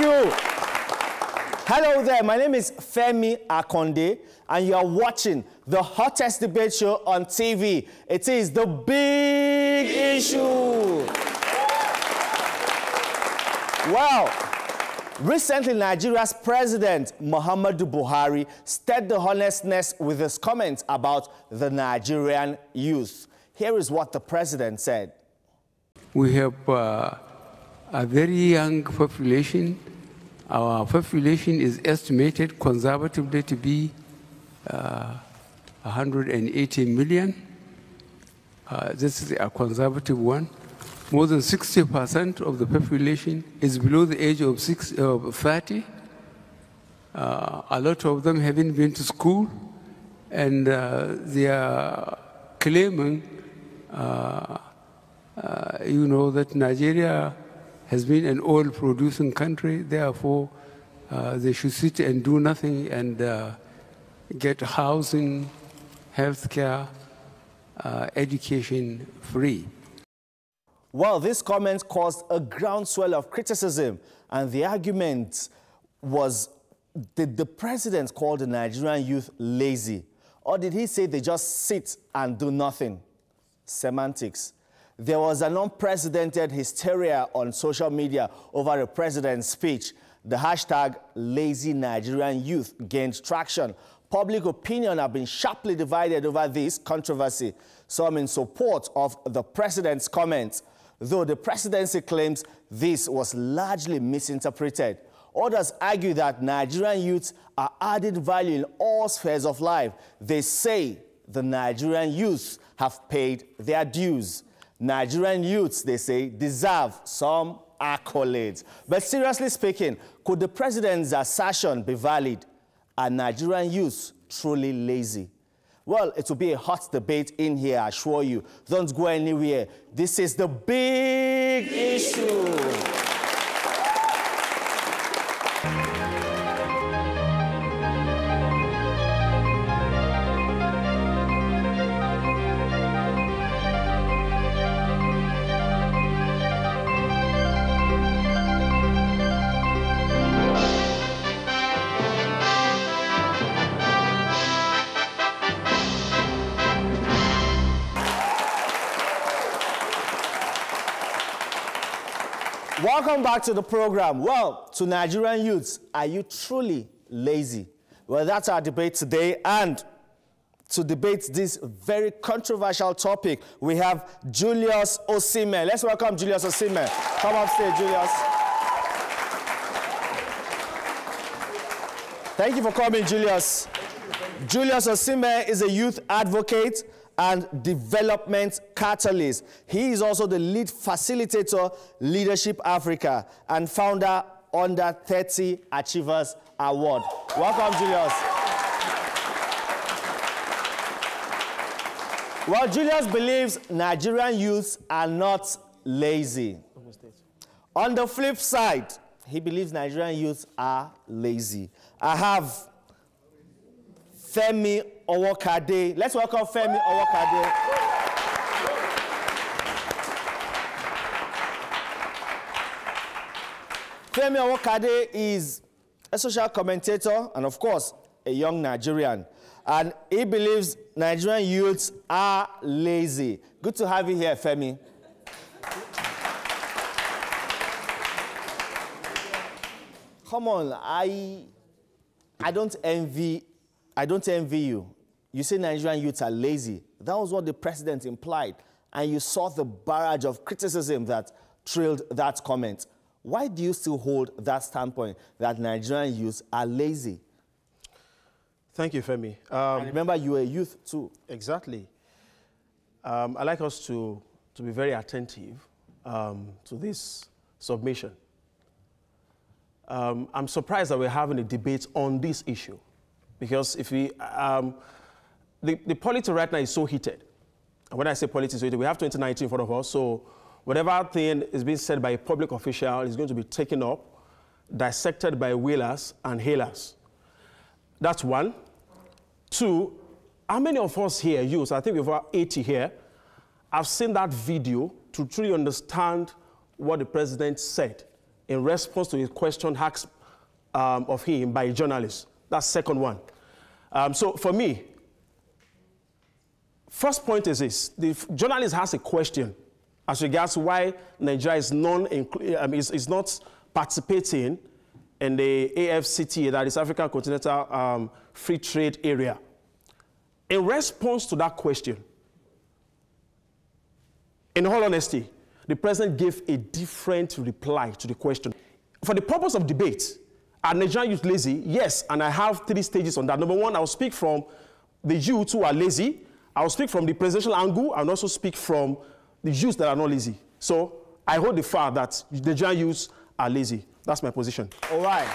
you. Hello there, my name is Femi Akonde, and you are watching the hottest debate show on TV. It is The Big Issue. Well, recently Nigeria's President Muhammadu Buhari stirred the honestness with his comments about the Nigerian youth. Here is what the president said. We have a very young population. Our population is estimated conservatively to be 180 million. This is a conservative one. More than 60% of the population is below the age of 30. A lot of them haven't been to school, and they are claiming, that Nigeria has been an oil-producing country, therefore they should sit and do nothing and get housing, healthcare, education free. Well, this comment caused a groundswell of criticism, and the argument was, did the president call the Nigerian youth lazy? Or did he say they just sit and do nothing? Semantics. There was an unprecedented hysteria on social media over the president's speech. The hashtag lazy Nigerian youth gained traction. Public opinion have been sharply divided over this controversy, some in support of the president's comments, though the presidency claims this was largely misinterpreted. Others argue that Nigerian youths are added value in all spheres of life. They say the Nigerian youths have paid their dues. Nigerian youths, they say, deserve some accolades. But seriously speaking, could the president's assertion be valid? Are Nigerian youths truly lazy? Well, it will be a hot debate in here, I assure you. Don't go anywhere. This is The Big Issue. Welcome back to the program. Well, to Nigerian youths, are you truly lazy? Well, that's our debate today, and to debate this very controversial topic, we have Julius Osimhen. Let's welcome Julius Osimhen. Come up stage, Julius. Thank you for coming, Julius. Julius Osimhen is a youth advocate and development catalyst. He is also the lead facilitator, Leadership Africa, and founder Under 30 Achievers Award. Welcome, Julius. Well, Julius believes Nigerian youths are not lazy. On the flip side, he believes Nigerian youths are lazy. I have Femi Owokade. Let's welcome Femi Owokade. Femi Owokade is a social commentator and, of course, a young Nigerian. And he believes Nigerian youths are lazy. Good to have you here, Femi. Come on, I don't envy you. You say Nigerian youths are lazy. That was what the president implied. And you saw the barrage of criticism that trailed that comment. Why do you still hold that standpoint that Nigerian youths are lazy? Thank you, Femi. And remember, you were a youth too. Exactly. I'd like us to be very attentive to this submission. I'm surprised that we're having a debate on this issue, because if we, the politics right now is so heated. And when I say politics, we have 2019 in front of us, so whatever thing is being said by a public official is going to be taken up, dissected by wheelers and hailers. That's one. Two, how many of us here, youths, I think we've over 80 here, have seen that video to truly understand what the president said in response to a question asked of him by a journalist. That's the second one. So for me, first point is this. The journalist has a question as regards why Nigeria is not participating in the AFCTA, that is African Continental Free Trade Area. In response to that question, in all honesty, the president gave a different reply to the question. For the purpose of debate, are Nigerian youth lazy? Yes, and I have 3 stages on that. Number one, I'll speak from the youth who are lazy. I'll speak from the presidential angle, and also speak from the youths that are not lazy. So I hold the fact that the Nigerian youths are lazy. That's my position. All right.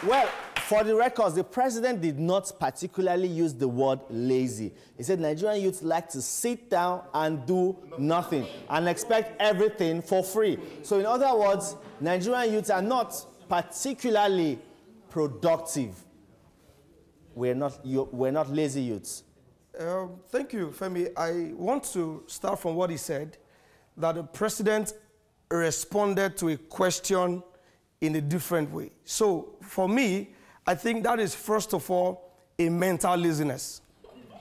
Well, for the records, the president did not particularly use the word lazy. He said Nigerian youths like to sit down and do nothing and expect everything for free. So in other words, Nigerian youths are not particularly productive. We're not lazy youths. Thank you, Femi. I want to start from what he said, that the president responded to a question in a different way. So for me, I think that is, first of all, a mental laziness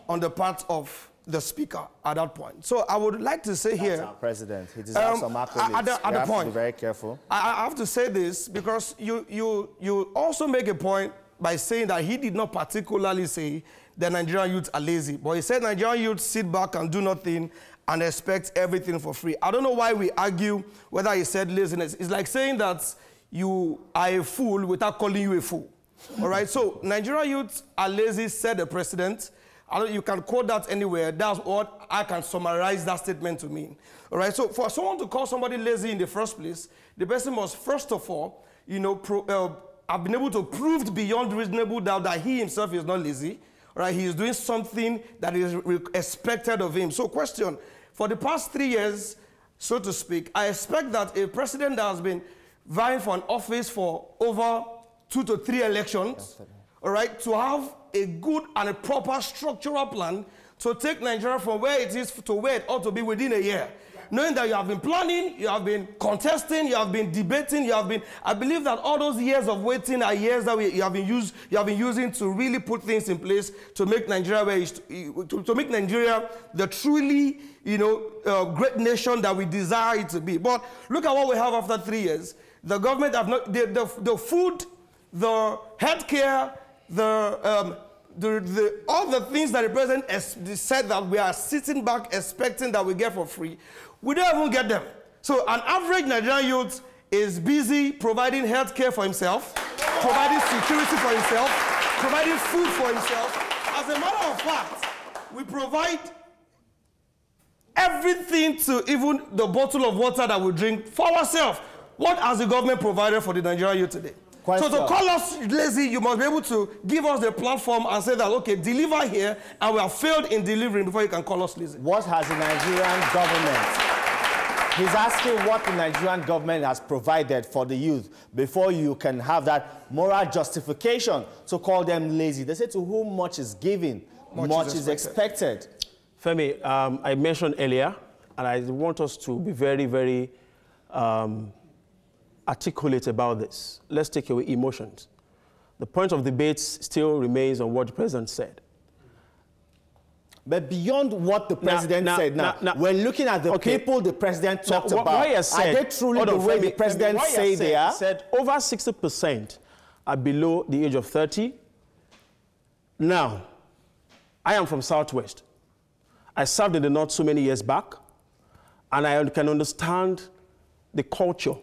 on the part of the speaker at that point. So I would like to say here... That's our president. He deserves some accolades. At the point, to be very careful. I have to say this because you also make a point by saying that he did not particularly say that Nigerian youths are lazy, but he said Nigerian youths sit back and do nothing and expect everything for free. I don't know why we argue whether he said laziness. It's like saying that you are a fool without calling you a fool. All right, so Nigerian youths are lazy, said the president. You can quote that anywhere. That's what I can summarize that statement to mean. All right, so for someone to call somebody lazy in the first place, the person must, first of all, have been able to prove beyond reasonable doubt that he himself is not lazy. All right, he is doing something that is expected of him. So question, for the past 3 years, so to speak, I expect that a president that has been vying for an office for over 2 to 3 elections, all right, to have a good and a proper structural plan to take Nigeria from where it is to where it ought to be within a year. Knowing that you have been planning, you have been contesting, you have been debating, I believe that all those years of waiting are years that you have been using to really put things in place to make Nigeria to make Nigeria the truly, great nation that we desire it to be. But look at what we have after 3 years. The government have not, the food, the healthcare, all the things that the president has said that we are sitting back expecting that we get for free, we don't even get them. So an average Nigerian youth is busy providing health care for himself, providing security for himself, providing food for himself. As a matter of fact, we provide everything to even the bottle of water that we drink for ourselves. What has the government provided for the Nigerian youth today? So to call us lazy, you must be able to give us the platform and say that, okay, deliver here, and we have failed in delivering before you can call us lazy. What has the Nigerian government? He's asking what the Nigerian government has provided for the youth before you can have that moral justification to call them lazy. They say to whom much is given, much is expected. Femi, I mentioned earlier, and I want us to be very, very articulate about this. Let's take away emotions. The point of debate still remains on what the president said. But beyond what the president said, we're looking at the people the president talked about. Are they truly the way the president say they are? Said over 60% are below the age of 30. Now, I am from Southwest. I served in the North so many years back, and I can understand the culture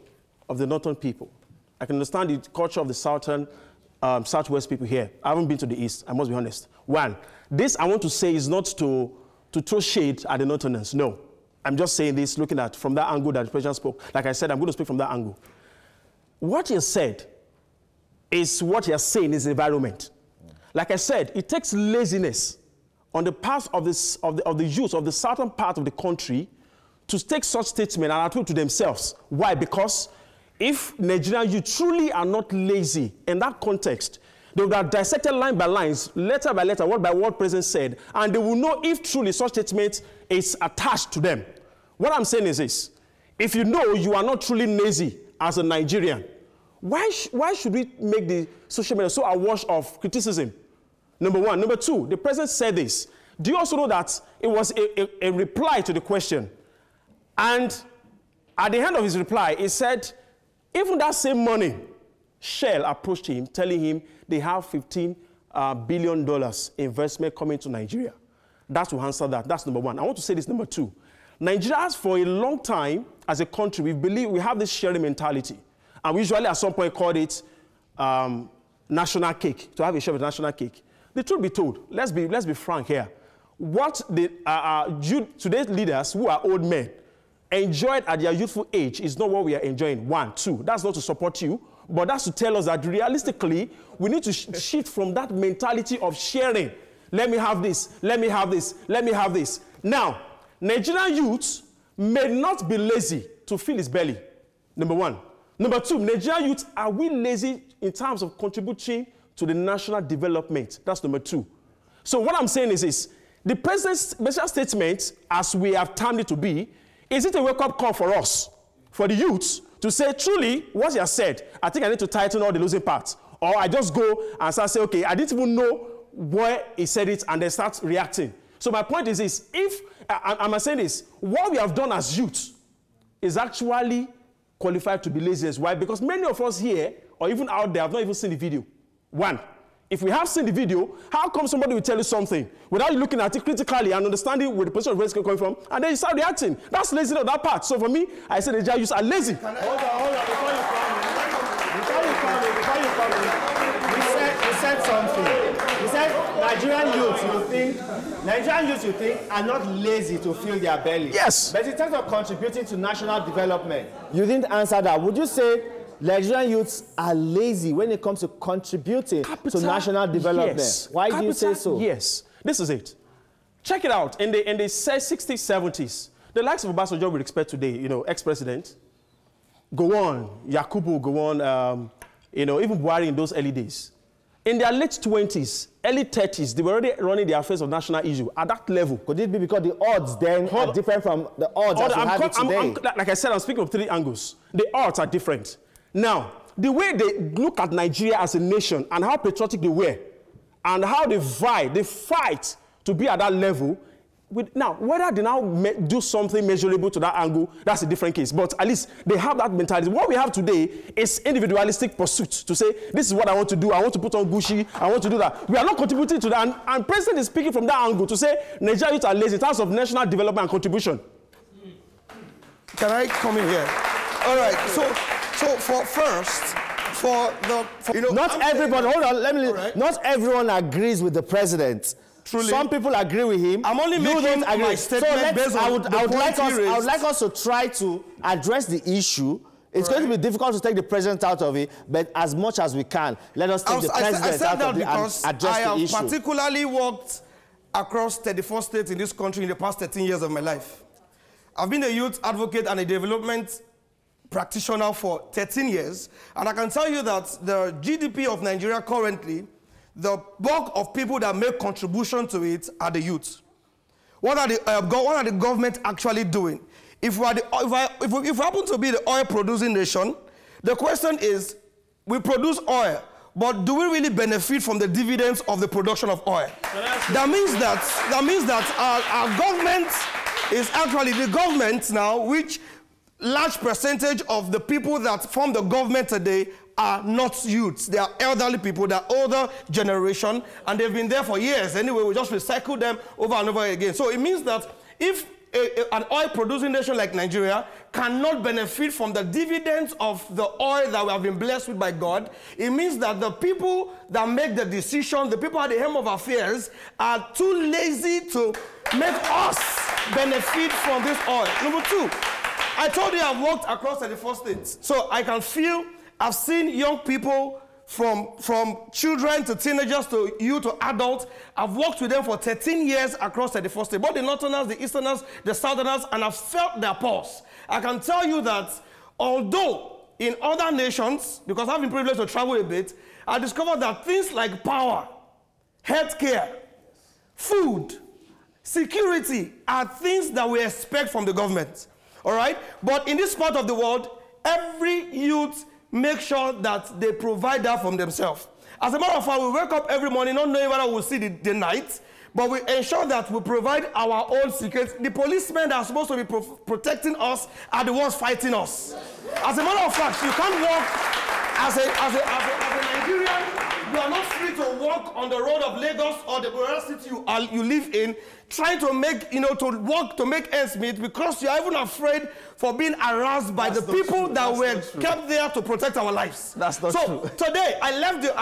of the Northern people. I can understand the culture of the Southwest people here. I haven't been to the East, I must be honest. One, this I want to say is not to throw shade at the Northerners, no. I'm just saying this looking at from that angle that the president spoke. Like I said, I'm going to speak from that angle. What he said is what he is saying is the environment. Like I said, it takes laziness on the part of the youth of the southern part of the country to take such statement and attribute to themselves. Why? Because if Nigerian youth truly are not lazy in that context, they would have dissected line by lines, letter by letter, word by word president said, and they will know if truly such statement is attached to them. What I'm saying is this. if you know you are not truly lazy as a Nigerian, why should we make the social media so awash of criticism? Number one. Number two, the president said this. Do you also know that it was a reply to the question? And at the end of his reply, he said, even that same morning, Shell approached him, telling him they have $15 billion investment coming to Nigeria. That's to answer that. That's number one. I want to say this, number two. Nigeria has for a long time, as a country, we have this sharing mentality. And we usually at some point called it national cake, to have a share of national cake. The truth be told, let's be frank here. What today's leaders, who are old men, enjoyed at their youthful age is not what we are enjoying. One. Two, that's not to support you, but that's to tell us that realistically, we need to shift from that mentality of sharing. Let me have this, let me have this, let me have this. Now, Nigerian youths may not be lazy to fill his belly, number one. Number two, Nigerian youths, are we lazy in terms of contributing to the national development? That's number two. So what I'm saying is this, the president's special statement, as we have termed it to be, is it a wake-up call for us, for the youths, to say, truly, what he has said, I think I need to tighten all the losing parts. Or I just go and start saying, okay, I didn't even know where he said it, and then start reacting. So my point is this, if, I'm saying this, what we have done as youths is actually qualified to be lazy. Why? Because many of us here, or even out there, have not even seen the video. One, if we have seen the video, how come somebody will tell you something without you looking at it critically and understanding where the position of where it's coming from, and then you start reacting? That's lazy on that part. So for me, I say the Nigerian youths are lazy. Hold on, before you come in, you said something. You said Nigerian youths you think are not lazy to fill their belly. Yes. But in terms of contributing to national development, you didn't answer that. Would you say Nigerian youths are lazy when it comes to contributing to national development? Yes. Why do you say so? Yes. This is it. Check it out. In the 60s, 70s, the likes of Obasanjo we expect today, you know, ex-president, go on, Yakubu, go on, you know, even Buhari in those early days. In their late 20s, early 30s, they were already running the affairs of national issue at that level. Could it be because the odds then are different from the odds as we have it today? Like I said, I'm speaking of three angles. The odds are different. Now, the way they look at Nigeria as a nation and how patriotic they were and how they fight to be at that level. Now, whether they now do something measurable to that angle, that's a different case. But at least they have that mentality. What we have today is individualistic pursuit to say, this is what I want to do. I want to put on Gucci. I want to do that. We are not contributing to that. And President is speaking from that angle to say Nigerian youth are lazy in terms of national development and contribution. Can I come in here? All right. So you know, not everybody. Hold on. Let me. Right. Not everyone agrees with the president. Truly. Some people agree with him. I'm only making my statement based on the point I would like us to try to address the issue. It's going to be difficult to take the president out of it, but as much as we can, let us take the president out of it and address the issue. I have particularly worked across 34 states in this country in the past 13 years of my life. I've been a youth advocate and a development practitioner for 13 years, and I can tell you that the GDP of Nigeria currently, the bulk of people that make contribution to it are the youth. What are the government actually doing? If we happen to be the oil-producing nation, the question is, we produce oil, but do we really benefit from the dividends of the production of oil? That means that our government is actually the government now, which large percentage of the people that form the government today are not youths. They are elderly people, they are older generation, and they've been there for years. Anyway, we just recycle them over and over again. So it means that if an oil-producing nation like Nigeria cannot benefit from the dividends of the oil that we have been blessed with by God, it means that the people that make the decision, the people at the helm of affairs, are too lazy to make us benefit from this oil. Number two, I told you I've worked across 34 states, so I can feel, I've seen young people from children to teenagers to youth to adults. I've worked with them for 13 years across 34 states, both the Northerners, the Easterners, the Southerners, and I've felt their pulse. I can tell you that although in other nations, because I've been privileged to travel a bit, I discovered that things like power, healthcare, food, security are things that we expect from the government. all right? But in this part of the world, every youth make sure that they provide that from themselves. As a matter of fact, we wake up every morning not knowing whether we'll see the night, but we ensure that we provide our own secrets. The policemen that are supposed to be protecting us are the ones fighting us. As a matter of fact, you can't walk as a Nigerian. You are not free to walk on the road of Lagos or the city you live in, trying to make, to work to make ends meet, because you are even afraid for being harassed by the people that were kept there to protect our lives. That's not true. So today I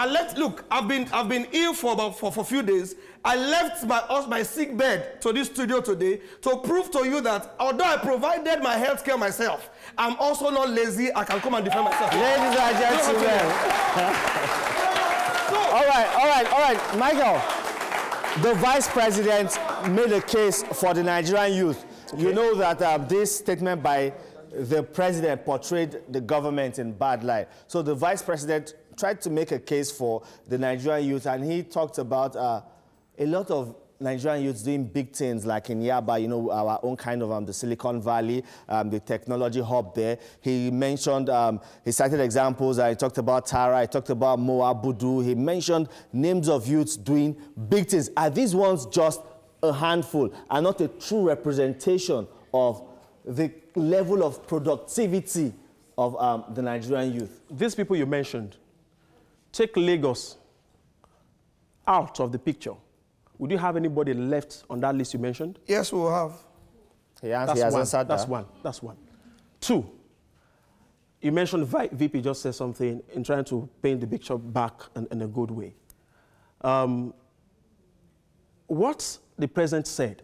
left. Look, I've been ill for a few days. I left my sick bed to this studio today to prove to you that although I provided my health care myself, I'm also not lazy. I can come and defend myself. Ladies and gentlemen. All right, Michael. The Vice President made a case for the Nigerian youth. Okay. You know that this statement by the President portrayed the government in bad light. So the Vice President tried to make a case for the Nigerian youth, and he talked about a lot of Nigerian youths doing big things, like in Yaba, our own kind of the Silicon Valley, the technology hub there. He mentioned, he cited examples. He talked about Tara, he talked about Moa Budu. He mentioned names of youths doing big things. Are these ones just a handful and not a true representation of the level of productivity of the Nigerian youth? These people you mentioned, take Lagos out of the picture. Would you have anybody left on that list you mentioned? Yes, we will have. That's one. Two, you mentioned VP just said something in trying to paint the picture back in a good way. What the president said,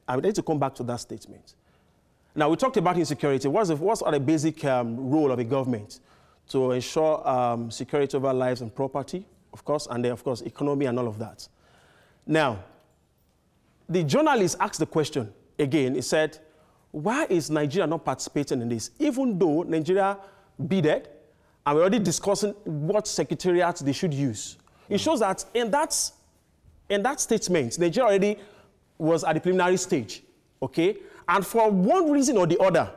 I would like to come back to that statement. Now, we talked about insecurity. What's the basic role of a government? To ensure security over lives and property, of course, and then, of course, economy and all of that. Now, the journalist asked the question again. He said, why is Nigeria not participating in this? Even though Nigeria bidded, and we're already discussing what secretariats they should use. It shows that in that statement, Nigeria already was at the preliminary stage, okay? And for one reason or the other,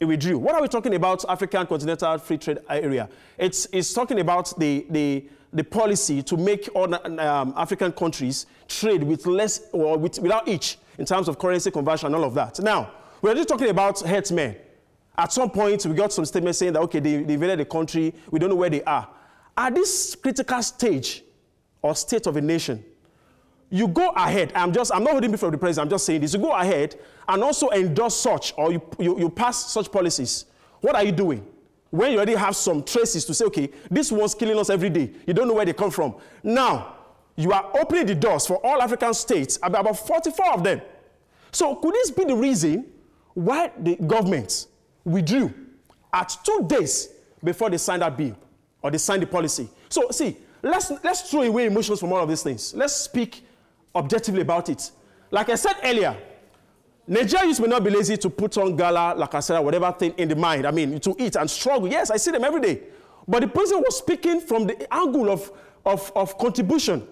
it withdrew. What are we talking about, African Continental Free Trade Area? It's talking about the policy to make all African countries trade with less or without each in terms of currency conversion and all of that. Now, we're just talking about herdsmen. At some point, we got some statements saying that, okay, they invaded the country, we don't know where they are. At this critical stage or state of a nation, you go ahead, I'm not holding me from the president, I'm just saying this, you go ahead and also endorse such, or you pass such policies. What are you doing? When you already have some traces to say, okay, this one's killing us every day. You don't know where they come from. Now, you are opening the doors for all African states, about 44 of them. So could this be the reason why the government withdrew at 2 days before they signed that bill or they signed the policy? So see, let's throw away emotions from all of these things. Let's speak objectively about it. Like I said earlier, Nigerians may not be lazy to put on gala, like I said, whatever thing in the mind. I mean, to eat and struggle. Yes, I see them every day. But the president was speaking from the angle of contribution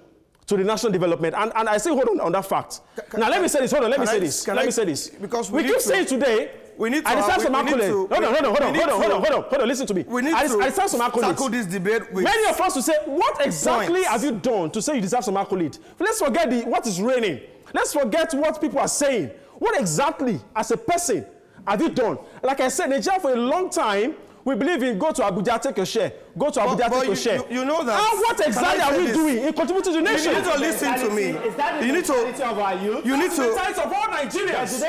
to the national development. And I say, hold on that fact. Now, let me say this. Hold on, let me say this. Because we keep saying today, we need to... I deserve some accolades. Hold on, listen to me. We need to tackle this debate with... Many of us will say, what exactly have you done to say you deserve some accolade? Let's forget what is reigning. Let's forget what people are saying. What exactly, as a person, have you done? Like I said, Nigeria for a long time, we believe in go to Abuja, take a share. Go to Abuja, take a share. You know that. And what exactly are we doing in contributing to the nation? You need to listen to me. Is that the mentality of our youth? You need to. The mentality of all Nigerians.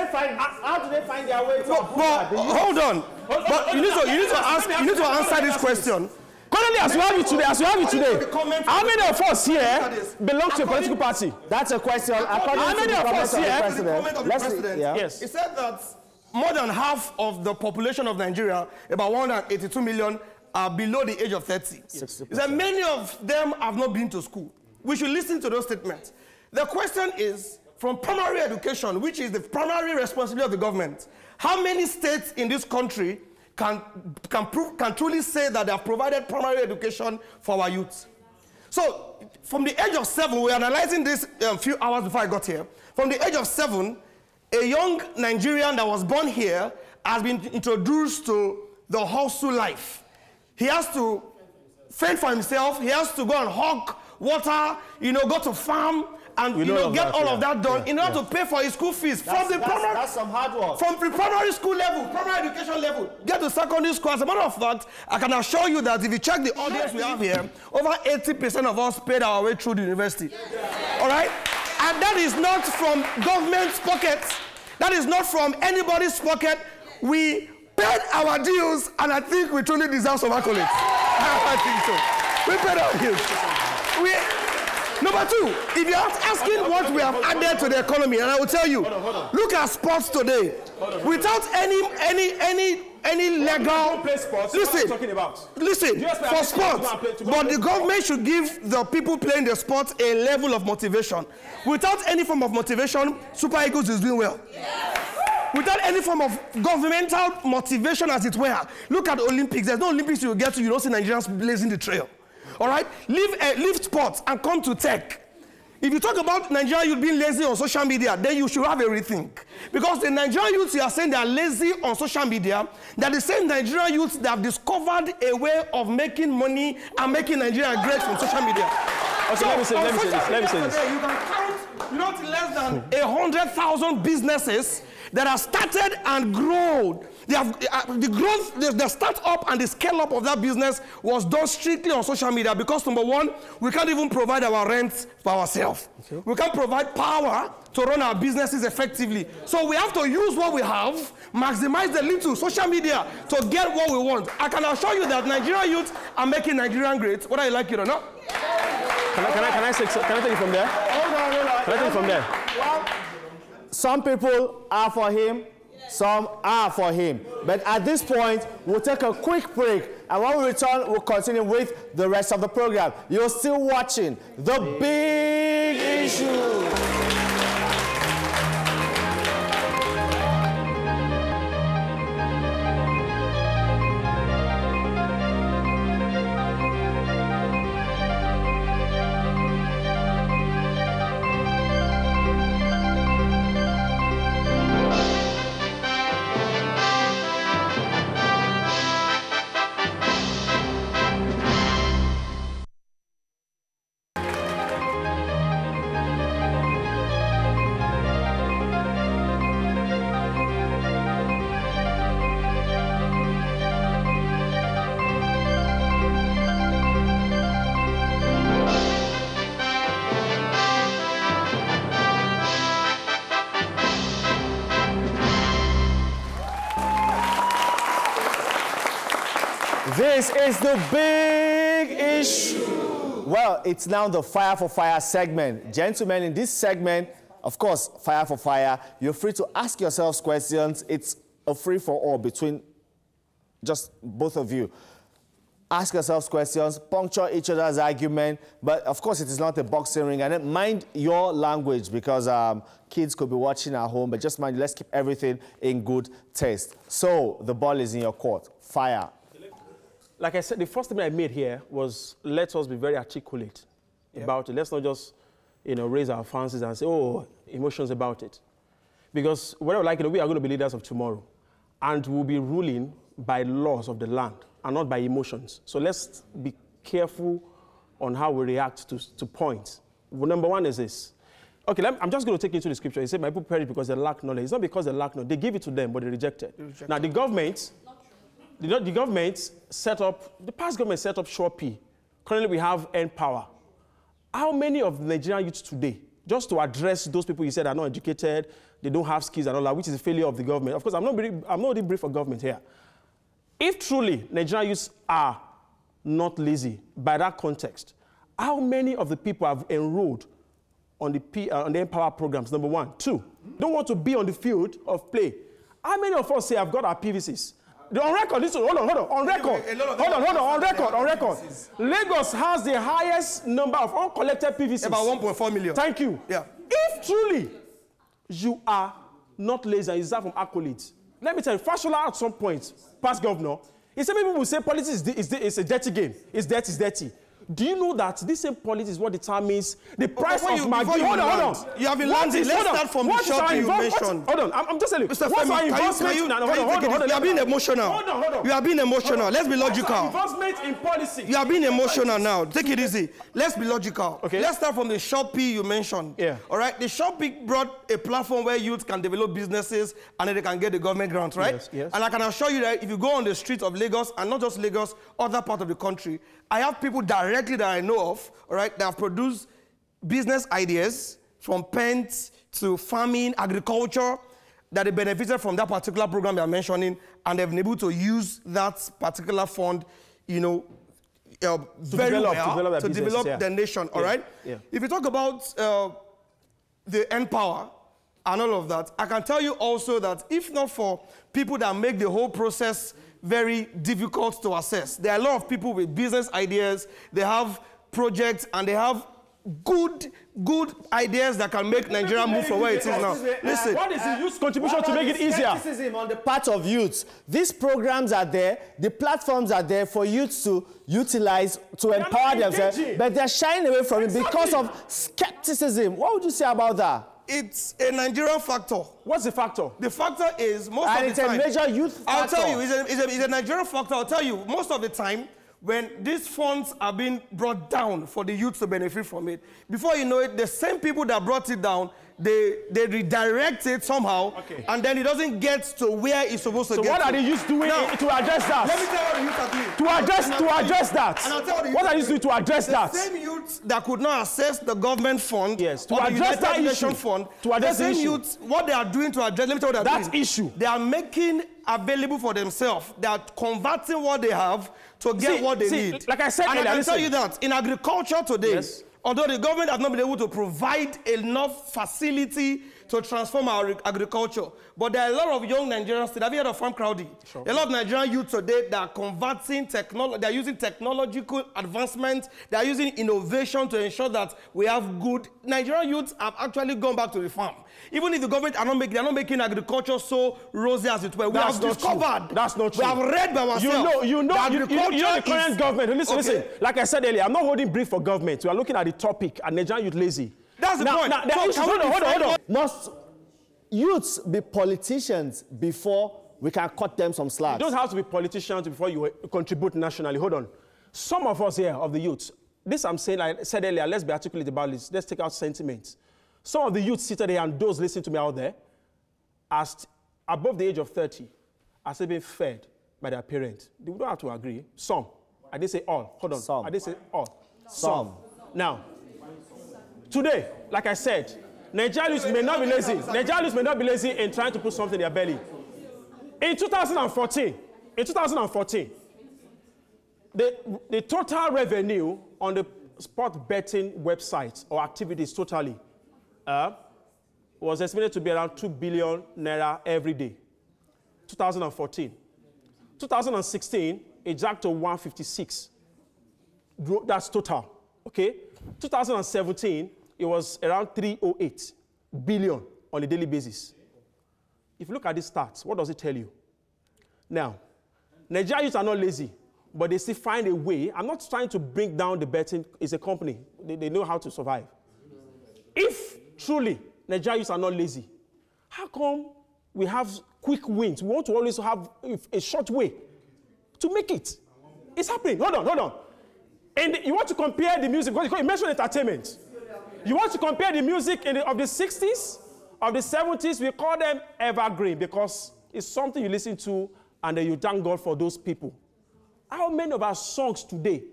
How do they find their way to Abuja? Hold on. But you need to answer this question. Currently, as we have it today, how many of us here belong to a political party? That's a question. How many of us here? Yes. He said that more than half of the population of Nigeria, about 182 million, are below the age of 30. He said many of them have not been to school. We should listen to those statements. The question is, from primary education, which is the primary responsibility of the government, how many states in this country can truly say that they have provided primary education for our youth? So, from the age of 7, we were analyzing this a few hours before I got here. From the age of 7, a young Nigerian that was born here has been introduced to the hustle life. He has to fend for himself. He has to go and hog water, go to farm, and get all of that done in order to pay for his school fees. That's some hard work. From primary school level, primary education level, get to secondary school. As a matter of fact, I can assure you that if you check the audience we have here, over 80% of us paid our way through the university. All right? And that is not from government's pockets. That is not from anybody's pocket. We paid our dues, and I think we truly deserve some accolades. I think so. We paid our dues. Number two, if you're asking what we have added to the economy, and I will tell you, look at sports today. Without any legal, listen, for sports, but the government should give the people playing the sports a level of motivation. Without any form of motivation, Super Eagles is doing well. Without any form of governmental motivation, as it were, look at the Olympics. There's no Olympics you get to, you don't see Nigerians blazing the trail. All right? Leave sports and come to tech. If you talk about Nigerian youth being lazy on social media, then you should have a rethink. Because the Nigerian youths you are saying they are lazy on social media, they're the same Nigerian youths that have discovered a way of making money and making Nigeria great from social media. Okay, so let me say this. You can count not less than 100,000 businesses that have started and grown. They have, the growth, the start-up and the scale-up of that business was done strictly on social media because, number one, we can't even provide our rent for ourselves. Okay. We can't provide power to run our businesses effectively. So we have to use what we have, maximize the link to social media to get what we want. I can assure you that Nigerian youth are making Nigerian great, whether you like it or not. Can I take it from there? Hold on. Can I take it from there? Well, some people are for him. Some are for him. But at this point, we'll take a quick break. And when we return, we'll continue with the rest of the program. You're still watching The Big Issue. This is The Big Issue. Well, it's now the Fire for Fire segment. Gentlemen, in this segment, of course, Fire for Fire, you're free to ask yourselves questions. It's a free-for-all between just both of you. Ask yourselves questions, puncture each other's argument, but of course it is not a boxing ring. And then mind your language because kids could be watching at home, but just mind, let's keep everything in good taste. So the ball is in your court. Fire. Like I said, the first statement I made here was let us be very articulate about it. Let's not just, raise our fancies and say, oh, emotions about it. Because whether we like it, we are going to be leaders of tomorrow. And we'll be ruling by laws of the land and not by emotions. So let's be careful on how we react to points. Well, number one is this. Okay, I'm just going to take you to the scripture. He said, my people perish because they lack knowledge. It's not because they lack knowledge. They give it to them, but they reject it. Now, the government... The government set up, the past government set up Shopee. Currently, we have End Power. How many of the Nigerian youths today, just to address those people you said are not educated, they don't have skills and all that, which is a failure of the government. Of course, I'm not really brief for government here. If truly Nigerian youths are not lazy by that context, how many of the people have enrolled on the End Power programs, number one? Two, don't want to be on the field of play. How many of us say I've got our PVCs? On record, listen, hold on, on record. On record. Lagos has the highest number of uncollected PVCs. About 1.4 million. Thank you. Yeah. If truly you are not lazy and you deserve from accolades, let me tell you, Fashola at some point, past governor, he said people will say politics is a dirty game. It's dirty. Do you know that this same policy is what determines the price of Maggi? Hold on. You have been landing. Let's start from the short you mentioned. Hold on, I'm just telling you. Mr. What's Femi, our investment? hold on. You are being emotional. Hold on. You are being emotional. Let's be logical. Investment in policy. You are being emotional now. Take it easy. Let's be logical. Okay. Let's start from the Shopee you mentioned. Yeah. All right. The Shopee brought a platform where youth can develop businesses and then they can get the government grants, right? Yes. And I can assure you that if you go on the streets of Lagos, and not just Lagos, other parts of the country, I have people directly that I know of, all right, that have produced business ideas from paints to farming, agriculture, that they benefited from that particular program you're mentioning, and they've been able to use that particular fund, you know, very well to develop the nation, all right? Yeah. If you talk about the N-Power and all of that, I can tell you also that if not for people that make the whole process very difficult to assess, there are a lot of people with business ideas, they have projects, and they have good ideas that can make Nigeria move from where it is now. Listen. What is the youth contribution to make it easier? Skepticism on the part of youths. These programs are there, the platforms are there for youths to utilize, to empower themselves, but they're shying away from it because of skepticism. What would you say about that? It's a Nigerian factor. What's the factor? The factor is most of the time. And it's a major youth factor. I'll tell you, it's a Nigerian factor. I'll tell you, most of the time, when these funds are being brought down for the youth to benefit from it, before you know it, the same people that brought it down, they redirect it somehow, and then it doesn't get to where it's supposed to get. So what are the youth doing to address that? Let me tell you what the youth are doing. To address that. And I'll tell you what are you doing to address that? The same youths that could not access the government fund, to address that issue, fund, to address the the same issue. youths, what they are doing to address, let me tell you what they're doing. That issue. They are making available for themselves. They are converting what they have to get what they need. Like I said and earlier, I can tell you that in agriculture today, although the government has not been able to provide enough facility to transform our agriculture, but there are a lot of young Nigerians today. Have you heard of Farm Crowdy? Sure. A lot of Nigerian youth today that are converting technology, they are using technological advancement, they are using innovation to ensure that we have good. Nigerian youths have actually gone back to the farm. Even if the government are not making agriculture so rosy as it were. We have discovered. That's not true. We have read by ourselves. You know the current government. Listen. Like I said earlier, I'm not holding brief for government. We are looking at the topic, and Nigerian youth lazy. That's the point. Hold on. Must youths be politicians before we can cut them some slack? You don't have to be politicians before you contribute nationally. Hold on. Some of us here, of the youths, this I'm saying, I said earlier, let's be articulate about this. Let's take out sentiments. Some of the youths seated here and those listening to me out there, as above the age of 30, are still being fed by their parents. We don't have to agree. Some. I didn't say all. Hold on. Some. I didn't say all. Some. Now, today, like I said, Nigerian youths may not be lazy. Nigerian youths may not be lazy in trying to put something in their belly. In 2014, the total revenue on the sport betting websites or activities totally was estimated to be around 2 billion naira every day. 2014. 2016, it jumped to 156. That's total. Okay? 2017, it was around 308 billion on a daily basis. If you look at these stats, what does it tell you? Now, Nigerian youths are not lazy, but they still find a way. I'm not trying to bring down the betting. It's a company. They know how to survive. If truly Nigerian youths are not lazy, how come we have quick wins? We want to always have a short way to make it. It's happening. Hold on. And you want to compare the music, because you mentioned entertainment. You want to compare the music of the 60s, of the 70s, we call them evergreen because it's something you listen to and then you thank God for those people. How many of our songs today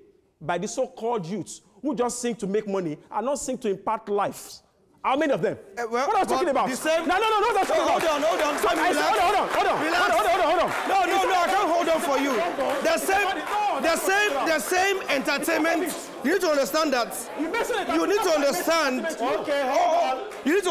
by the so-called youths who just sing to make money are not sing to impact lives? How many of them? What are you talking about? No, what are you talking about? Hold on. Hold on. No, I can't hold on for you. The same entertainment. You need to understand that. You need to understand. Okay, you need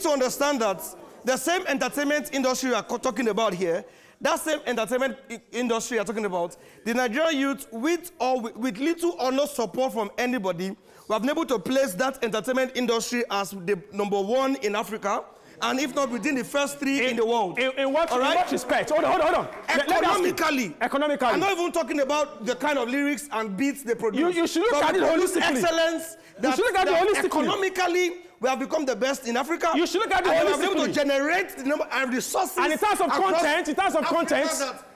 to understand that the same entertainment industry we are talking about here, that same entertainment industry you're talking about, the Nigerian youth, with little or no support from anybody, we have been able to place that entertainment industry as the #1 in Africa. and if not within the first 3 in the world. In what respect? Hold on. Economically. Economically. I'm not even talking about the kind of lyrics and beats they produce. You should look at it holistically. Excellence. You should look at it holistically. Economically, we have become the best in Africa. You should look at it holistically. And we have been able to generate the number and resources. And in terms of content,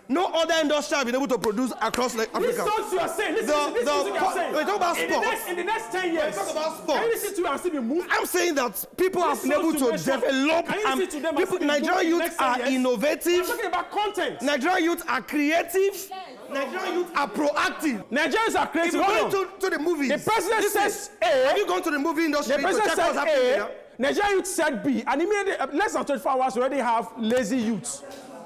no other industry have been able to produce across Africa. Listen to what you are saying. Listen to what you are saying. We talk about sports. In the next 10 years, we talk about sports. Can you listen to you and still be moved? I'm saying that people have been able to develop. Nigerian youth are innovative. I'm talking about content. Nigerian youth are creative. Nigerian youth are proactive. Nigerians are creative. If you go to the movies, the president says A. Have you gone to the movie industry? The president said A. Nigerian youth said B, and immediately less than 24 hours we already have lazy youths.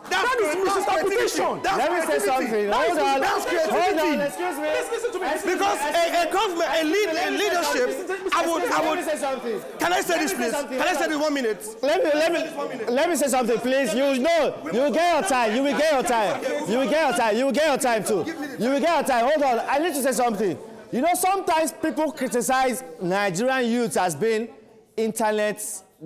That is misinterpretation. Let me say something. Hold on. Excuse me. Listen to me. Because a government, a leadership, I would say something. Can I say this, please? Can I say this 1 minute? Let me say something, please. You know, you will get your time. You will get your time. You will get your time. You will get your time too. You will get your time. Hold on. I need to say something. You know, sometimes people criticize Nigerian youth as being internet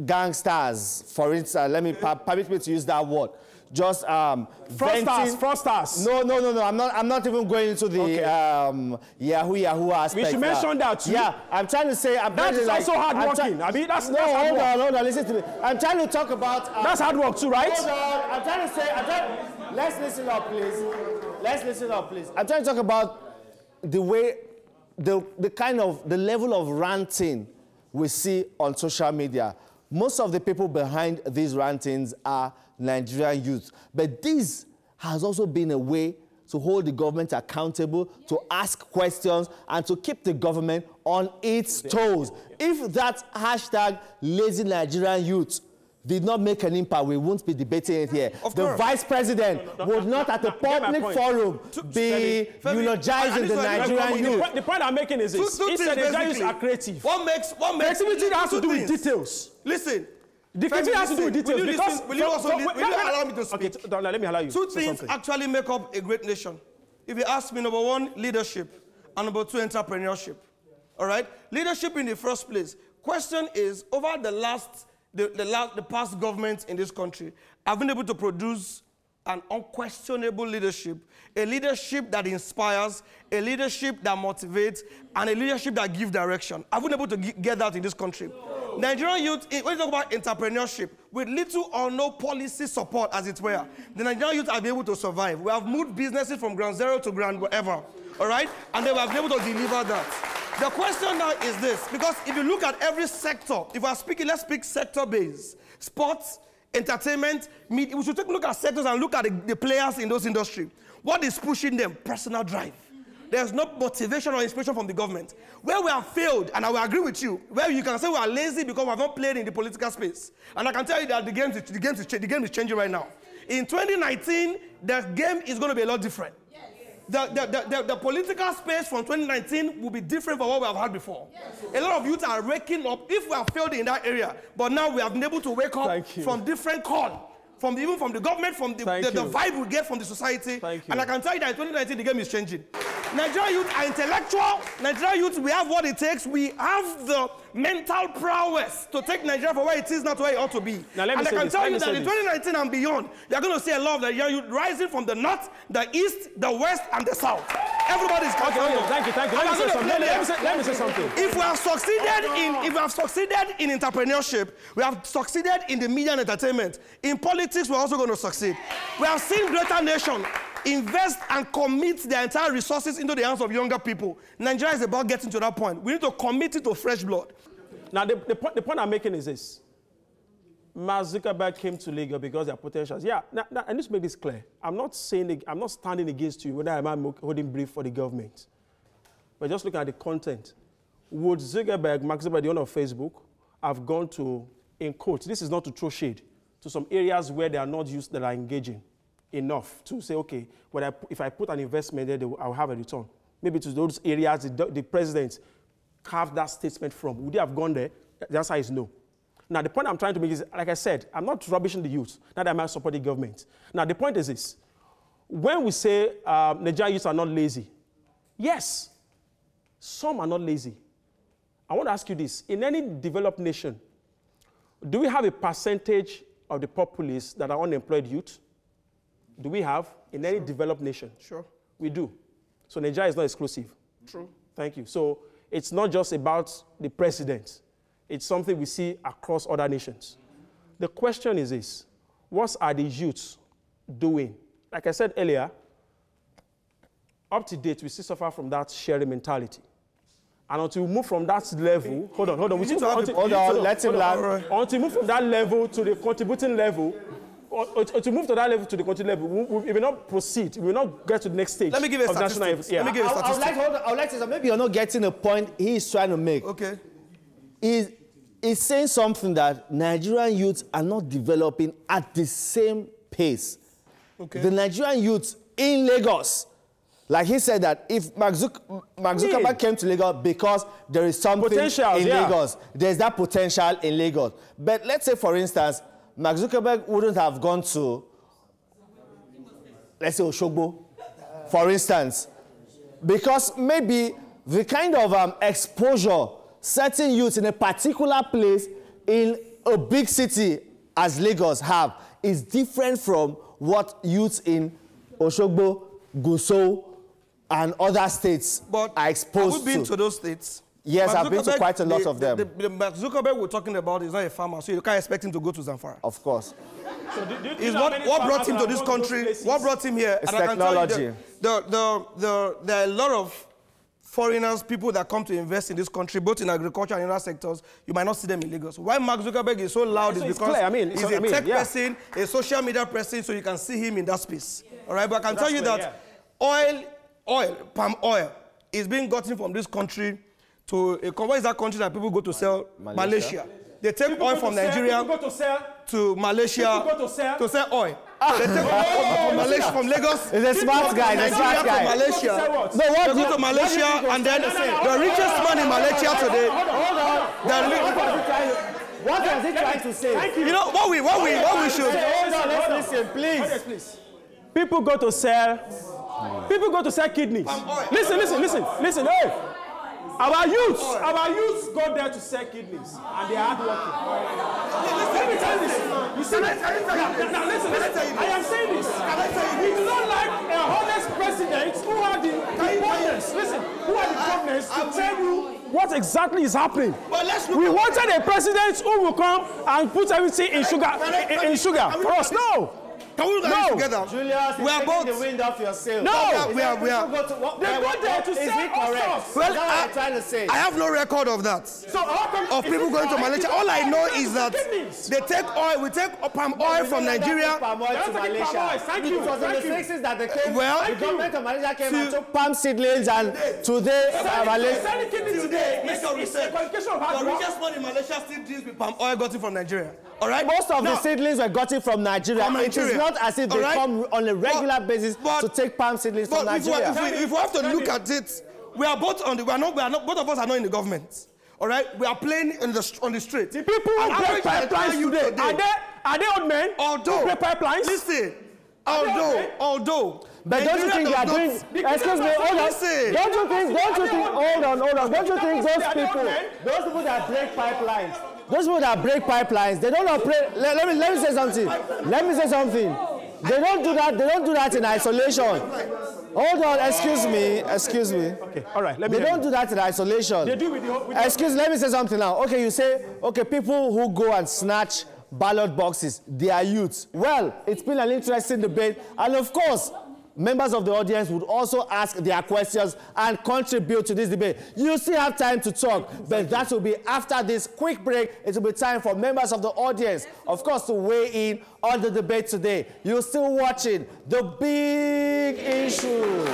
gangsters. For instance, let me permit me to use that word. Just fraudsters. No. I'm not even going into the Yahoo aspect. We should mention that too. Yeah, I'm trying to say. That is also hard working. Hold on. Listen to me. I'm trying to talk about. That's hard work too, right? Hold on. I'm trying to say. Let's listen up, please. I'm trying to talk about the way, the kind of the level of ranting we see on social media. Most of the people behind these rantings are Nigerian youth. But this has also been a way to hold the government accountable, to ask questions, and to keep the government on its toes. If that hashtag lazy Nigerian youth did not make an impact, we won't be debating it here. The vice president would not at a public forum be eulogizing the Nigerian youth. The point I'm making is this. Instead, the Nigerian youth are creative. What makes creativity has to do with details. Listen. The creativity has to do with details. Will you allow me to speak? Okay, let me allow you. Two things actually make up a great nation. If you ask me, number one, leadership, and number two, entrepreneurship. All right? Leadership in the first place. Question is, over the past governments in this country have been able to produce an unquestionable leadership, a leadership that inspires, a leadership that motivates, and a leadership that gives direction. I've been able to get that in this country. Nigerian youth, when you talk about entrepreneurship, with little or no policy support, as it were, the Nigerian youth have been able to survive. We have moved businesses from ground zero to ground whatever, all right? And they have been able to deliver that. The question now is this, because if you look at every sector, if we're speaking, let's speak sector-based, sports, entertainment, media, we should take a look at sectors and look at the players in those industries. What is pushing them? Personal drive. There's no motivation or inspiration from the government. Where we have failed, and I will agree with you, where you can say we are lazy because we have not played in the political space. And I can tell you that the game is changing right now. In 2019, the game is going to be a lot different. The political space from 2019 will be different from what we have had before. A lot of youth are waking up, if we have failed in that area, but now we have been able to wake up from different call. Even from the government, from the vibe we get from the society. And I can tell you that in 2019, the game is changing. Nigerian youth are intellectual. Nigerian youth, we have what it takes. We have the mental prowess to take Nigeria from where it is, not where it ought to be. Now, and I can tell you that in 2019 and beyond, you're going to see a lot of Nigerian youth rising from the north, the east, the west, and the south. Everybody's coming. Thank you. Let me say something. If we have succeeded in entrepreneurship, we have succeeded in the media and entertainment. In politics, we're also going to succeed. We have seen greater nations invest and commit their entire resources into the hands of younger people. Nigeria is about getting to that point. We need to commit it to fresh blood. Now, the point I'm making is this. Mark Zuckerberg came to Lagos because there are potentials. Yeah, now, I need to make this clear. I'm not standing against you whether I'm holding brief for the government. But just looking at the content. Would Mark Zuckerberg, the owner of Facebook, have gone to, in quotes, this is not to throw shade, to some areas where they are not used, that are engaging enough to say, okay, if I put an investment there, I'll have a return. Maybe to those areas the president carved that statement from. Would they have gone there? The answer is no. Now, the point I'm trying to make is, like I said, I'm not rubbishing the youth. Not that I might support the government. Now, the point is this. When we say Nigerian youth are not lazy, yes, some are not lazy. I want to ask you this. In any developed nation, Do we have a percentage of the populace that are unemployed youth? Do we have in any developed nation? Sure. We do. So Nigeria is not exclusive. True. Thank you. So it's not just about the president. It's something we see across other nations. The question is this: what are the youths doing? Like I said earlier, up to date, we still suffer from that sharing mentality. And until we move from that level, hold on. Let him land. Until we move from that level to the contributing level, or to move to that level to the contributing level, we will not proceed. We will not get to the next stage. Let me give you a statistic. Yeah. Let me give you a statistic. I would like to say, maybe you're not getting the point he's trying to make. Okay. He's saying something that Nigerian youths are not developing at the same pace. Okay. The Nigerian youths in Lagos, like he said that if Mark Zuckerberg came to Lagos because there is something in Lagos, there's that potential in Lagos. But let's say, for instance, Mark Zuckerberg wouldn't have gone to, let's say, Oshogbo, for instance, because maybe the kind of exposure certain youths in a particular place in a big city as Lagos have is different from what youths in Oshogbo, Gusau, and other states are exposed to. Have you been to those states? Yes, I've been to quite a lot of them. The Mark Zuckerberg we're talking about is not a farmer, so you can't expect him to go to Zamfara. Of course. So Is what brought him to this country, what brought him here? It's and technology. There are a lot of foreigners, people that come to invest in this country, both in agriculture and in other sectors. You might not see them in Lagos. Why Mark Zuckerberg is so loud is because he's a tech person, a social media person, so you can see him in that space. All right, but I can tell you that palm oil, is being gotten from this country to what is that country that people go to sell? Malaysia. They take oil from Nigeria to Malaysia to sell oil. They take oil from Lagos. He's a smart guy. He's a smart guy. Malaysia. They go to Malaysia, and then the richest man in Malaysia today. What was he trying to say? You know what we should. Hold on, let's listen, please. People go to sell kidneys. Listen. Hey. Our youths go there to sell kidneys, and they are hardworking. Let me tell you this. You see, now listen. I am saying this. We do not like a honest president who are the boldness. Listen, who are the boldness to tell you what exactly is happening. We wanted a president who will come and put everything in sugar. For us, no. Can we go together? Julius, we are both the wind off your sail. No, we are. They go there to say correct. Well, I'm trying to say. I have no record of that. So of people going to Malaysia. All I know is that they take oil. We take palm oil from Nigeria. Palm oil to Malaysia. Thank you. It was in the 60s that they came. Well, the government of Malaysia came and took palm seedlings, and today Malaysia. Selling kidney today is a qualification of hard the work. richest man in Malaysia still deals with palm oil gotten from Nigeria. All right. Most of the seedlings were gotten from Nigeria. It is not as if they come on a regular basis to take palm seedlings from Nigeria. If we have to look at it, we are both on the. We are not. Both of us are not in the government. All right. We are playing on the street. The people who break pipelines today are they old men? Although break pipelines. Listen. Although. But don't you think they are doing? Excuse me, hold on. Don't you think? Hold on. Don't you think those people that break pipelines, they don't operate? Let me say something. They don't do that in isolation. Hold on. Excuse me. Okay. All right. They don't do that in isolation. They do with let me say something now. Okay, you say people who go and snatch ballot boxes, they are youths. Well, it's been an interesting debate, and of course, members of the audience would also ask their questions and contribute to this debate. You still have time to talk, but that will be after this quick break. It will be time for members of the audience, of course, to weigh in on the debate today. You're still watching The Big Issue.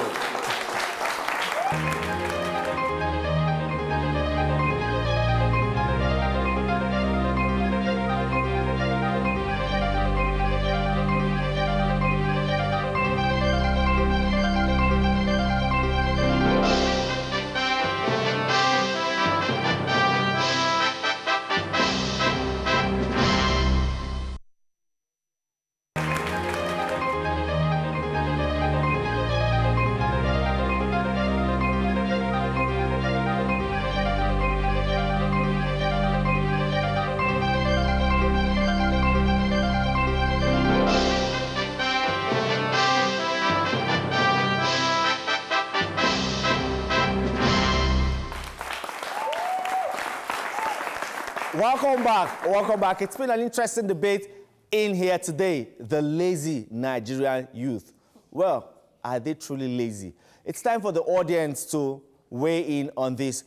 Welcome back. Welcome back. It's been an interesting debate in here today. The lazy Nigerian youth. Well, are they truly lazy? It's time for the audience to weigh in on this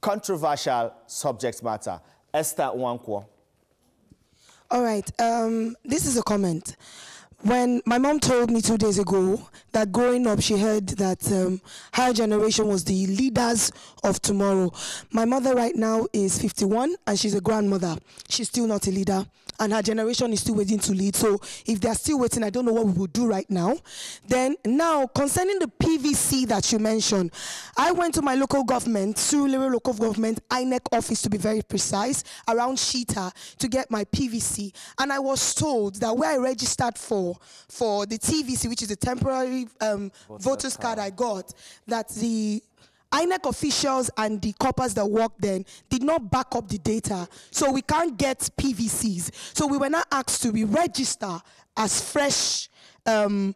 controversial subject matter. Esther Nwankwo. All right. This is a comment. When my mom told me 2 days ago that growing up she heard that her generation was the leaders of tomorrow. My mother right now is 51 and she's a grandmother. She's still not a leader and her generation is still waiting to lead. So if they're still waiting, I don't know what we will do right now. Then now, concerning the PVC that you mentioned, I went to my local government, Surulere local government, INEC office to be very precise, around Shita to get my PVC. And I was told that where I registered for the TVC, which is a temporary voter's card I got, that the INEC officials and the coppers that worked then did not back up the data, so we can't get PVCs. So we were not asked to re-register as fresh, to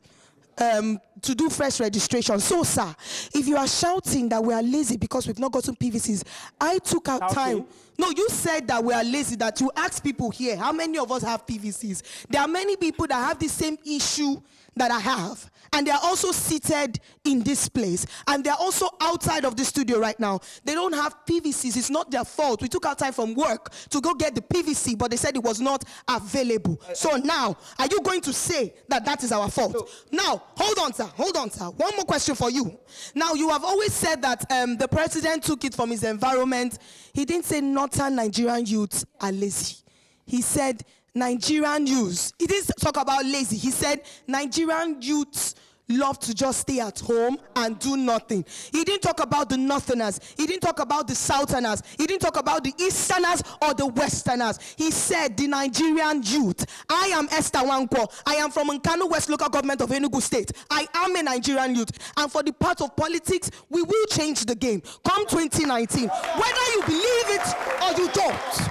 do fresh registration. So, sir, if you are shouting that we are lazy because we've not gotten PVCs, I took out time. No, you said that we are lazy, that you asked people here, how many of us have PVCs? There are many people that have the same issue that I have. And they are also seated in this place. And they are also outside of the studio right now. They don't have PVCs. It's not their fault. We took our time from work to go get the PVC, but they said it was not available. So now, are you going to say that that is our fault? Now, hold on, sir. Hold on, sir. One more question for you. Now, you have always said that the president took it from his environment. He didn't say northern Nigerian youths are lazy. He said Nigerian youths. He didn't talk about lazy. He said Nigerian youths love to just stay at home and do nothing. He didn't talk about the northerners. He didn't talk about the southerners. He didn't talk about the easterners or the westerners. He said the Nigerian youth. I am Esther Nwankwo. I am from Nkanu West Local Government of Enugu State. I am a Nigerian youth. And for the part of politics, we will change the game. Come 2019. Whether you believe it or you don't.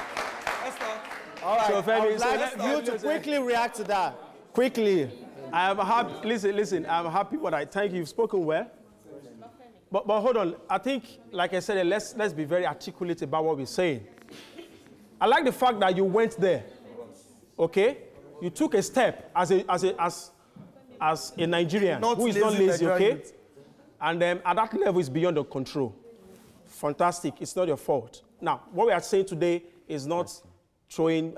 All right, so I would like you to quickly react to that. Quickly. I am happy. Listen. I'm happy. But I thank you. You've spoken well. But hold on. I think, like I said, let's be very articulate about what we're saying. I like the fact that you went there. Okay, you took a step as a Nigerian who is not lazy. Okay, and at that level is beyond your control. Fantastic. It's not your fault. Now, what we are saying today is not throwing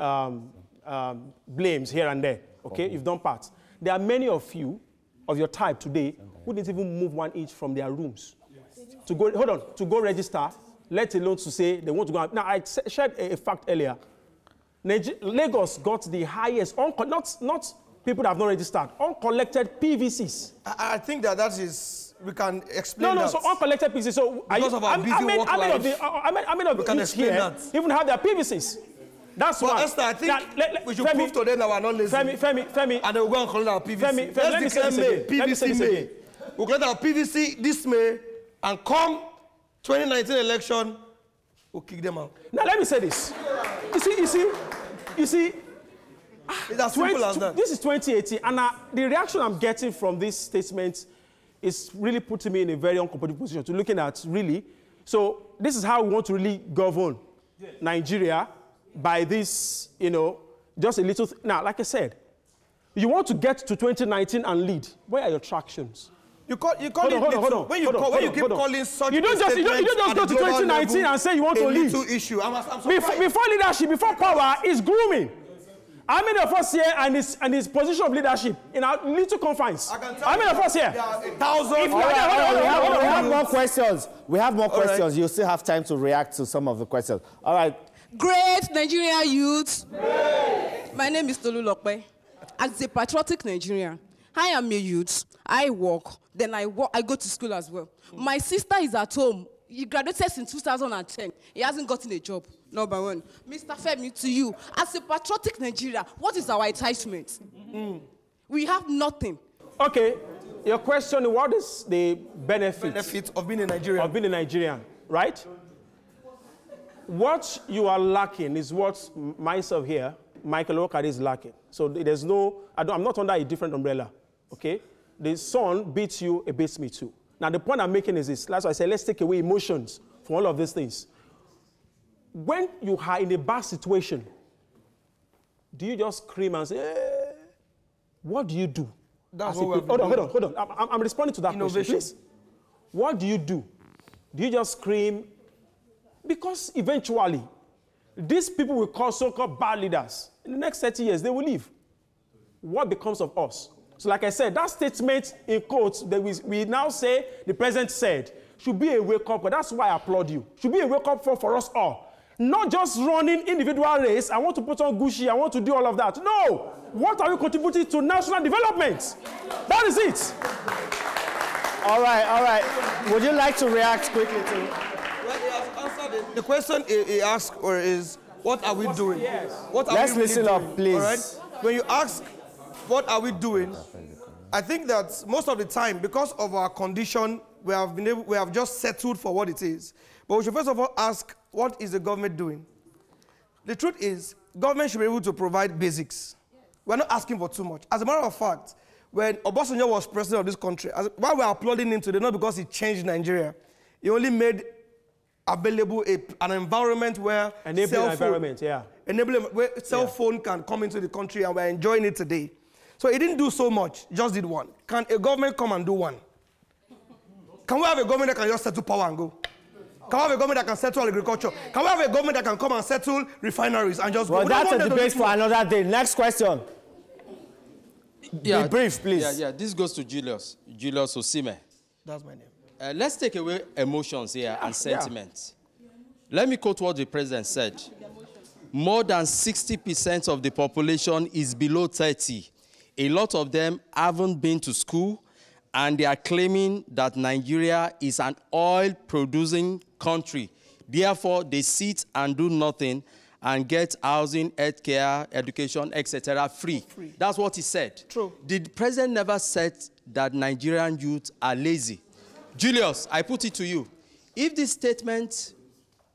blames here and there. Okay, you've done part. There are many of you, of your type today, who didn't even move 1 inch from their rooms to go, to go register, let alone to say they want to go out. Now, I shared a fact earlier. Lagos got the highest, not people that have not registered, uncollected PVCs. I think that is, we can explain that. No, so uncollected PVCs. So because of our busy work life, I mean, we can explain that. Even have their PVCs. That's why. Esther, I think we should prove to them that we're not lazy. Femi. And they will go and collect our PVC. Let's declare May. PVC May. We'll collect our PVC this May, and come 2019 election, we'll kick them out. Now, let me say this. You see, it's as simple as that. This is 2018, and the reaction I'm getting from this statement is really putting me in a very uncomfortable position to looking at, really. So, this is how we want to really govern Nigeria. By this, just a little. Now, like I said, you want to get to 2019 and lead. Where are your tractions? Hold on. When you keep calling such you don't just go to 2019 and say you want to lead. Issue. I'm before leadership, before power is grooming. How many of us here and his position of leadership in our little confines? How many of us here? 1,000. We have more questions. We have more questions. You still have time to react to some of the questions. All right. Great Nigerian youth. Great. My name is Tolu Lokpe. As a patriotic Nigerian, I am a youth. I work. Then I go to school as well. My sister is at home. He graduated in 2010. He hasn't gotten a job. Number one. Mr. Femi, to you, as a patriotic Nigeria, what is our entitlement? We have nothing. Okay. Your question, what is the benefit of being a Nigerian? Of being a Nigerian, right? What you are lacking is what myself here, Michael Okade, is lacking. So there's no, I'm not under a different umbrella, okay? The sun beats you, it beats me too. Now the point I'm making is this. That's why I say let's take away emotions from all of these things. when you are in a bad situation, do you just scream and say, hey, what do you do? That's what hold on. I'm responding to that question, please. What do you do? Do you just scream? Because eventually, these people will call so-called bad leaders. In the next 30 years, they will leave. What becomes of us? So like I said, that statement in quotes that we now say the president said should be a wake-up, but that's why I applaud you. Should be a wake-up for us all. Not just running individual race. I want to put on Gucci. I want to do all of that. No. What are we contributing to national development? That is it. All right. Would you like to react quickly to? Well, he has answered it. The question he asked is, what are we doing? Yes. What are Let's we really listen doing? up, please. All right? When you ask, what are we doing? I think that most of the time, because of our condition, we have just settled for what it is. But we should first of all ask, what is the government doing? The truth is, government should be able to provide basics. We're not asking for too much. As a matter of fact, when Obasanjo was president of this country, why we're applauding him today, not because he changed Nigeria. He only made available an environment where cell phone can come into the country, and we're enjoying it today. So he didn't do so much, just did one. Can a government come and do one? Can we have a government that can just settle power and go? Can we have a government that can settle agriculture? Can we have a government that can come and settle refineries and just go? Well, that's a debate for another day. Next question. Yeah, be brief, please. Yeah. This goes to Julius Osime. That's my name. Let's take away emotions here and sentiments. Let me quote what the president said. More than 60% of the population is below 30. A lot of them haven't been to school, and they are claiming that Nigeria is an oil-producing country. Therefore, they sit and do nothing and get housing, healthcare, education, etc. free. That's what he said. True. The president never said that Nigerian youth are lazy. Julius, I put it to you. If this statement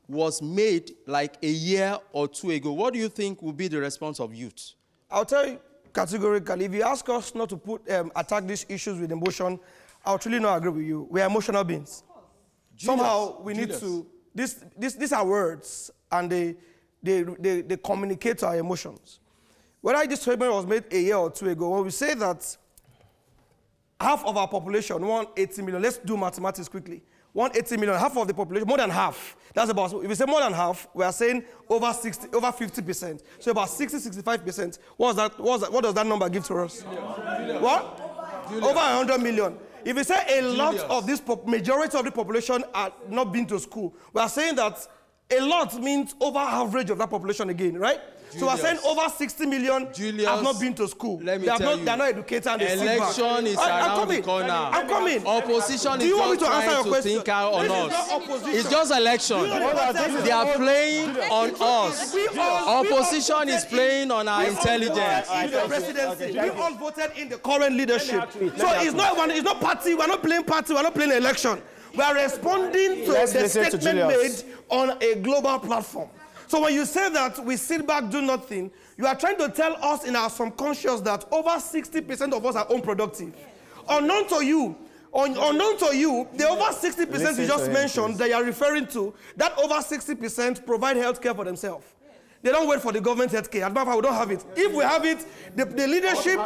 was made like a year or two ago, what do you think would be the response of youth? I'll tell you categorically, if you ask us not to attack these issues with emotion, I'll truly not agree with you. We are emotional beings. Julius, somehow we need to, these are words, and they communicate our emotions. Whether this statement was made a year or two ago, when we say that half of our population, 180 million, let's do mathematics quickly. 180 million, half of the population, more than half. That's about, if we say more than half, we are saying over 50%. So about 60-65%. What does that number give to us? What? Julius. Over 100 million. If we say a lot of this, majority of the population are not been to school, we are saying that a lot means over average of that population again, right? So we're saying over 60 million have not been to school. Let me tell you. They're not educated and they election is around the corner. I'm coming. Opposition is not trying to think out on us. It's just election. They are playing on us. Opposition is playing on our intelligence. We all voted in the current leadership. So it's not party. We're not playing party. We're not playing election. We are responding to the statement made on a global platform. So when you say that we sit back, do nothing, you are trying to tell us in our subconscious that over 60% of us are unproductive. Unknown to you, the over 60% you just mentioned that you are referring to, that over 60% provide health care for themselves. They don't wait for the government health care. As a matter of fact, we don't have it. If we have it, the leadership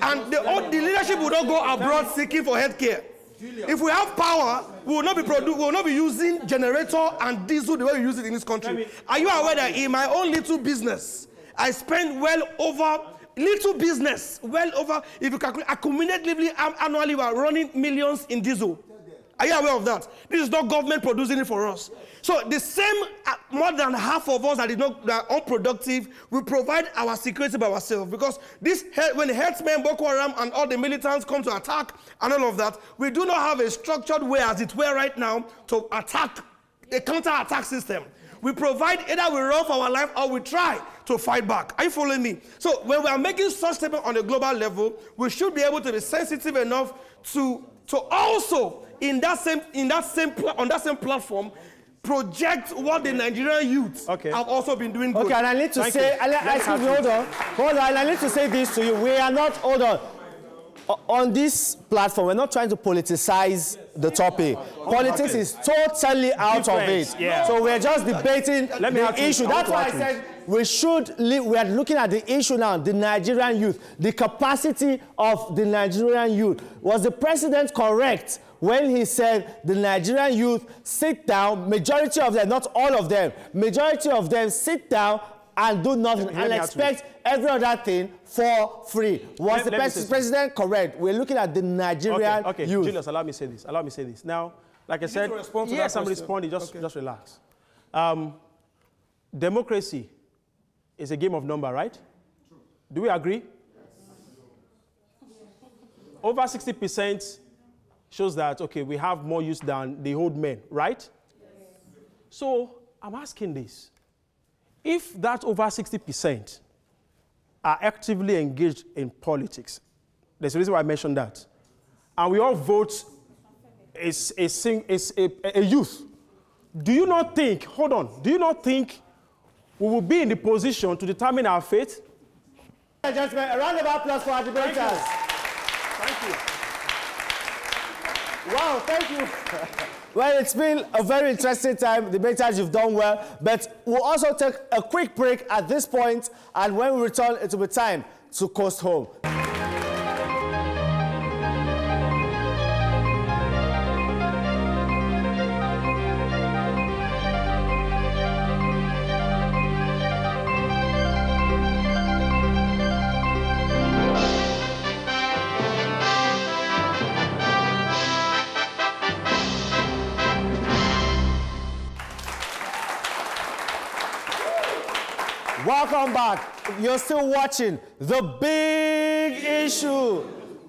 and the leadership will not go abroad seeking for health care. If we have power, we will not be using generator and diesel the way we use it in this country. Are you aware that in my own little business, I spend well over, if you calculate, accumulatively, annually, we are running millions in diesel. Are you aware of that? This is not government producing it for us. So the same, more than half of us that are unproductive, we provide our security by ourselves. Because when the herdsmen, Boko Haram, and all the militants come to attack and all of that, we do not have a structured way, as it were right now, to attack a counter-attack system. We provide, either we run for our life or we try to fight back. Are you following me? So when we are making such statements on a global level, we should be able to be sensitive enough to also, on that same platform, project what the Nigerian youth have also been doing good. Okay, and I need to say, hold on, and I need to say this to you. We are not, hold on. on this platform, we're not trying to politicize the topic. Politics is totally out of it. Yeah. So we're just debating the issue. That's why I said we are looking at the issue now, the Nigerian youth, the capacity of the Nigerian youth. Was the president correct when he said the Nigerian youth sit down, majority of them, not all of them, majority of them sit down and do nothing and expect every other thing for free? Was the president correct? We're looking at the Nigerian youth. Julius, allow me to say this. Allow me to say this. Now, like I said, yes, I'm responding. Just relax. Democracy is a game of number, right? True. Do we agree? Yes. Over 60% shows that, okay, we have more youth than the old men, right? Yes. So I'm asking this. If that over 60% are actively engaged in politics, there's a reason why I mentioned that, and we all vote as a youth, do you not think, hold on, do you not think we will be in the position to determine our fate? Ladies and gentlemen, a round of applause for our debaters. Thank you. Wow, thank you. Well, it's been a very interesting time. Debaters, you've done well. But we'll also take a quick break at this point, and when we return, it will be time to coast home. Welcome back. You're still watching The Big Issue.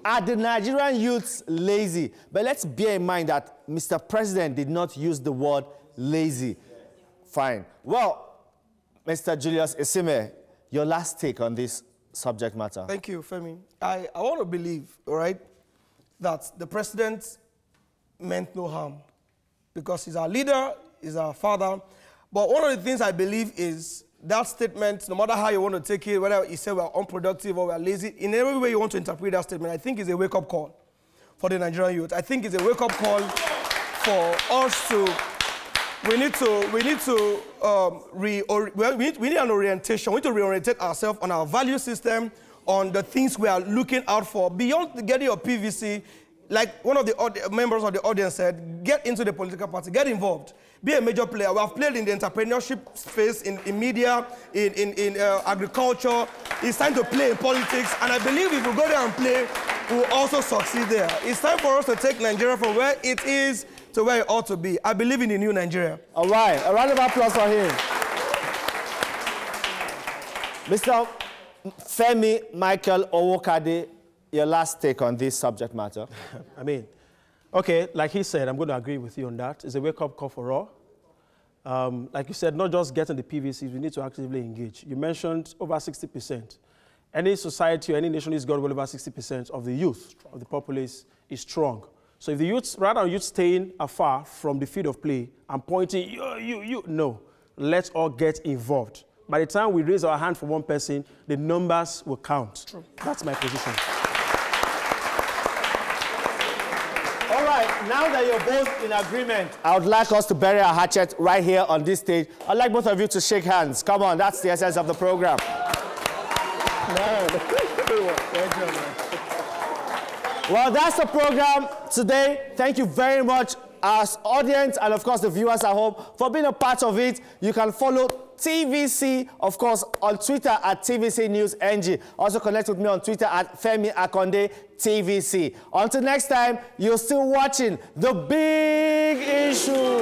Are the Nigerian youths lazy? But let's bear in mind that Mr. President did not use the word lazy. Fine. Well, Mr. Julius Esime, your last take on this subject matter. Thank you, Femi. I want to believe, all right, that the president meant no harm because he's our leader, he's our father. But one of the things I believe is that statement, no matter how you want to take it, whether he said we're unproductive or we're lazy, in every way you want to interpret that statement, I think it's a wake-up call for the Nigerian youth. I think it's a wake-up call for us to, we need an orientation. We need to reorientate ourselves on our value system, on the things we are looking out for. Beyond getting your PVC, like one of the members of the audience said, get into the political party, get involved. Be a major player. We have played in the entrepreneurship space, in media, in agriculture. It's time to play in politics. And I believe if we go there and play, we will also succeed there. It's time for us to take Nigeria from where it is to where it ought to be. I believe in the new Nigeria. All right. A round of applause for him. Mr. Femi Michael Owokade, your last take on this subject matter. I mean, okay, like he said, I'm going to agree with you on that. It's a wake-up call for all. Like you said, not just getting the PVCs, we need to actively engage. You mentioned over 60%. Any society or any nation is got well over 60% of the youth, of the populace, is strong. So if the youth, rather than youth staying afar from the field of play and pointing, you, no, let's all get involved. By the time we raise our hand for one person, the numbers will count. True. That's my position. All right, now that you're both in agreement, I would like us to bury our hatchet right here on this stage. I'd like both of you to shake hands. Come on, that's the essence of the program. Well, that's the program today. Thank you very much, as audience, and of course the viewers at home, for being a part of it. You can follow TVC, of course, on Twitter at TVC News NG. Also connect with me on Twitter at Femi Akonde TVC. Until next time, you're still watching The Big Issue.